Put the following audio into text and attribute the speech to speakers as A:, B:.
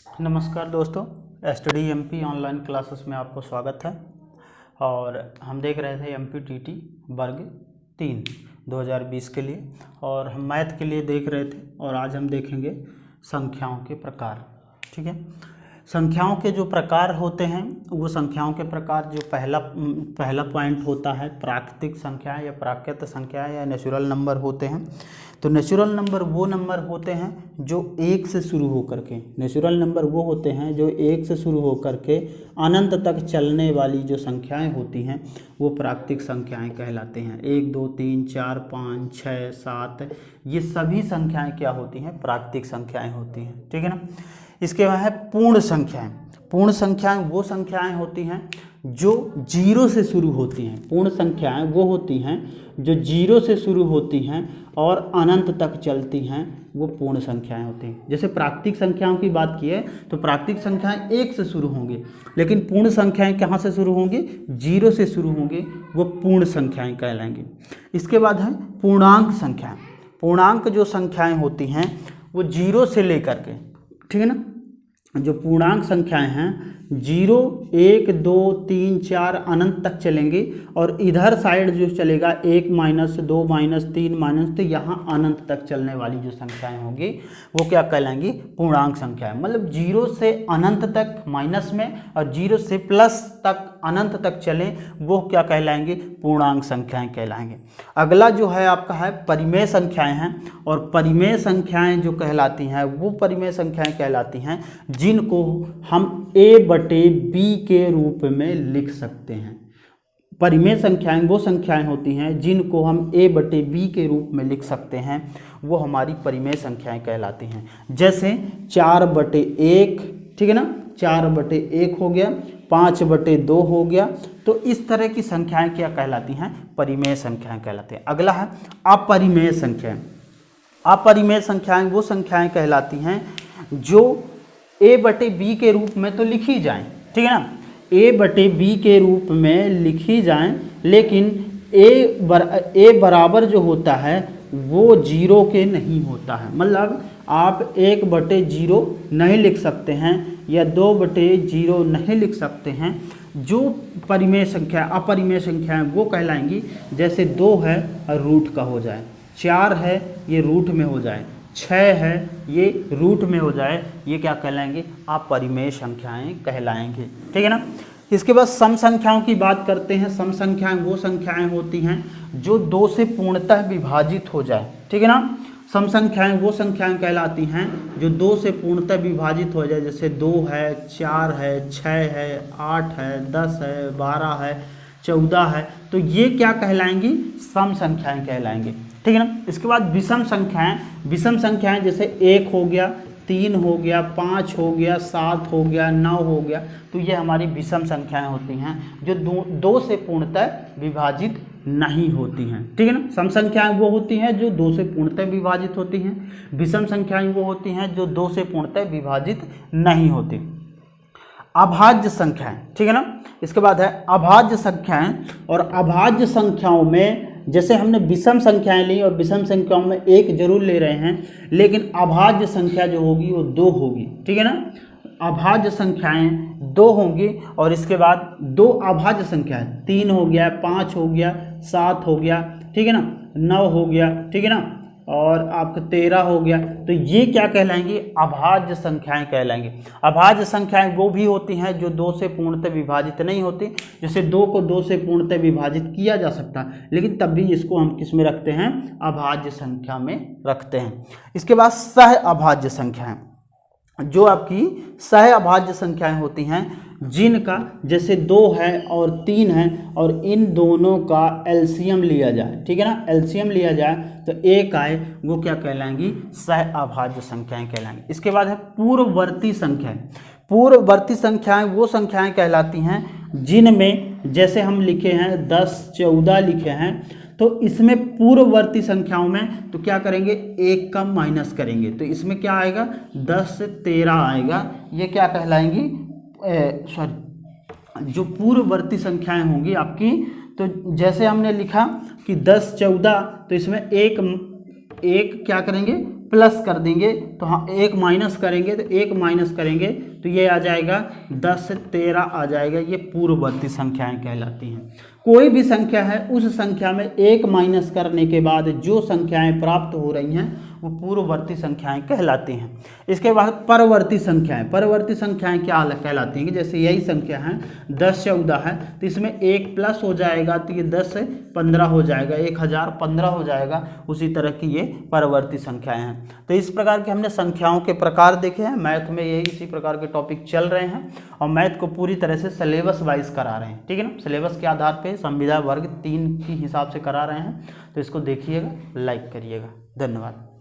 A: नमस्कार दोस्तों, study MP online classes में आपको स्वागत है। और हम देख रहे थे एमपीटीटी वर्ग 3 2020 के लिए, और हम मैथ के लिए देख रहे थे। और आज हम देखेंगे संख्याओं के प्रकार। ठीक है, संख्याओं के जो प्रकार होते हैं वो संख्याओं के प्रकार, जो पहला पॉइंट होता है प्राकृतिक संख्या या प्राकृत संख्या या नेचुरल नंबर होते हैं। तो नेचुरल नंबर वो नंबर होते हैं जो एक से शुरू होकर के, नेचुरल नंबर वो होते हैं जो एक से शुरू होकर के अनंत तक चलने वाली जो संख्याएं होती हैं वो प्राकृतिक संख्याएं कहलाते हैं। 1 2 3 4 5 6 7 ये सभी संख्याएं क्या होती हैं? प्राकृतिक संख्याएं होती हैं। ठीक है ना। इसके बाद है पूर्ण संख्याएं। पूर्ण संख्याएं वो संख्याएं होती हैं जो जीरो से शुरू होती हैं। पूर्ण संख्याएं वो होती हैं जो जीरो से शुरू होती हैं और अनंत तक चलती हैं, वो पूर्ण संख्याएं होती हैं। जैसे प्राकृतिक संख्याओं की बात की है तो प्राकृतिक संख्याएं एक से शुरू होंगी, लेकिन पूर्ण संख्याएं कहाँ से शुरू होंगी? जीरो से शुरू होंगी, वो पूर्ण संख्याएं कहलाएंगी। इसके बाद है पूर्णांक संख्याएं। पूर्णांक जो संख्याएं होती हैं वो जीरो से लेकर के, ठीक है ना, जो पूर्णांक संख्याएं हैं 0 1 2 3 4 अनंत तक चलेंगे, और इधर साइड जो चलेगा 1 -2 -3 -, तो यहाँ अनंत तक चलने वाली जो संख्याएं होंगी वो क्या कहलाएंगी? पूर्णांक संख्याएं। मतलब 0 से अनंत तक माइनस में और 0 से प्लस तक अनंत तक चले, वो क्या कहलाएंगे? पूर्णांक संख्याएं कहलाएंगे। अगला जो है आपका है परिमेय संख्याएं हैं, और परिमेय संख्याएं जो कहलाती हैं वो परिमेय संख्याएं कहलाती हैं जिनको हम a/b के रूप में लिख सकते हैं। परिमेय संख्याएं वो संख्याएं होती हैं जिनको हम a/b के रूप में लिख सकते हैं, वो हमारी परिमेय संख्याएं कहलाती हैं। जैसे 4/1, ठीक है ना, 4/1 हो गया, 5/2 हो गया। तो इस तरह की संख्याएं क्या कहलाती हैं? परिमेय संख्याएं कहलाती हैं। अगला है अपरिमेय संख्याएं। अपरिमेय संख्याएं वो संख्याएं कहलाती हैं जो a/b के रूप में तो लिखी जाएं, ठीक है ना, a/b के रूप में लिखी जाएं, लेकिन a बराबर जो होता है वो 0 के नहीं होता है। मतलब आप 1/0 नहीं लिख सकते हैं या 2/0 नहीं लिख सकते हैं। जो परिमेय संख्या अपरिमेय संख्या है वो कहलाएंगी, जैसे 2 है रूट का हो जाए, 4 है ये रूट में हो जाए, 6 है ये रूट में हो जाए, ये क्या कहलाएंगे? अपरिमेय संख्याएं कहलाएंगे। ठीक है ना। इसके बाद सम संख्याओं की बात करते हैं। सम संख्याएं वो संख्याएं होती हैं जो 2 से पूर्णतः विभाजित हो जाए, ठीक है ना। सम संख्याएं वो संख्याएं कहलाती हैं जो 2 से पूर्णतः विभाजित हो जाए, जैसे 2 है, 4 है, 6 है, 8 है, 10 है, 12 है, 14 है। तो ये क्या कहलाएंगी? सम संख्याएं कहलाएंगी। ठीक है ना। इसके बाद विषम संख्याएं। विषम संख्याएं जैसे 1 हो गया, 3 हो गया, 5 हो गया, 7 हो गया, 9 हो गया। तो ये हमारी विषम संख्याएं होती हैं जो 2 से पूर्णतः विभाजित नहीं होती हैं। ठीक है ना। सम संख्याएं वो होती हैं जो 2 से पूर्णतः विभाजित होती हैं। विषम संख्याएं वो होती हैं जो 2 से पूर्णतः विभाजित नहीं होती। अभाज्य संख्याएं, ठीक है ना। इसके बाद है अभाज्य संख्याएं। और अभाज्य संख्याओं में जैसे हमने विषम संख्याएं ली, और विषम संख्याओं में 1 जरूर ले रहे हैं, लेकिन अभाज्य संख्या जो होगी वो 2 होगी। ठीक है ना। अभाज्य संख्याएं 2 होंगी, और इसके बाद 2 अभाज्य संख्याएं 3 हो गया, 5 हो गया, 7 हो गया, ठीक है ना, 9 हो गया, ठीक है ना, और आपका 13 हो गया। तो ये क्या कहलाएंगी? अभाज्य संख्याएं कहलाएंगी। अभाज्य संख्याएं वो भी होती हैं जो 2 से पूर्णतः विभाजित नहीं होती। जैसे 2 को 2 से पूर्णतः विभाजित किया जा सकता है, लेकिन तब भी इसको हम किस में रखते हैं? अभाज्य संख्या में रखते हैं। इसके बाद सह अभाज्य संख्याएं, जो आपकी सह अभाज्य संख्याएं होती हैं जिनका जैसे 2 है और 3 है, और इन दोनों का एलसीएम लिया जाए, ठीक है ना, एलसीएम लिया जाए तो 1 आए, वो क्या कहलाएंगी? सह अभाज्य संख्याएं कहलाएंगी। इसके बाद है पूर्ववर्ती संख्याएं। पूर्ववर्ती संख्याएं वो संख्याएं कहलाती हैं जिनमें जैसे हम लिखे हैं 10 14 लिखे हैं, तो इसमें पूर्ववर्ती संख्याओं में तो क्या करेंगे? 1 का माइनस करेंगे, तो इसमें क्या आएगा? 10 से 13 आएगा। ये क्या कहलाएंगी? जो पूर्ववर्ती संख्याएं होंगी आपकी, तो जैसे हमने लिखा कि 10 14, तो इसमें एक क्या करेंगे? प्लस कर देंगे तो हाँ, एक माइनस करेंगे तो एक माइनस करेंगे तो ये आ जाएगा 10 से 13 आ जाएगा। ये पूर्ववर्ती संख्याएं कहलाती हैं। कोई भी संख्या है उस संख्या में एक माइनस करने के बाद जो संख्याएं प्राप्त हो रही हैं वो पूर्ववर्ती संख्याएं कहलाती हैं। इसके बाद परवर्ती संख्याएं, परवर्ती संख्याएं क्या कहलाती हैं कि जैसे यही संख्या है 10 14 है तो इसमें एक प्लस हो जाएगा तो ये 10 से 15 हो जाएगा, 1015 हो जाएगा। उसी तरह की ये परवर्ती संख्याएं हैं। तो इस प्रकार के हमने संख्याओं के प्रकार देखे हैं। मैथ में यही इसी प्रकार के टॉपिक चल रहे हैं और मैथ को पूरी तरह से सिलेबस वाइज करा रहे हैं, ठीक है ना। सिलेबस के आधार पर संविदा वर्ग 3 के हिसाब से करा रहे हैं। तो इसको देखिएगा, लाइक करिएगा। धन्यवाद।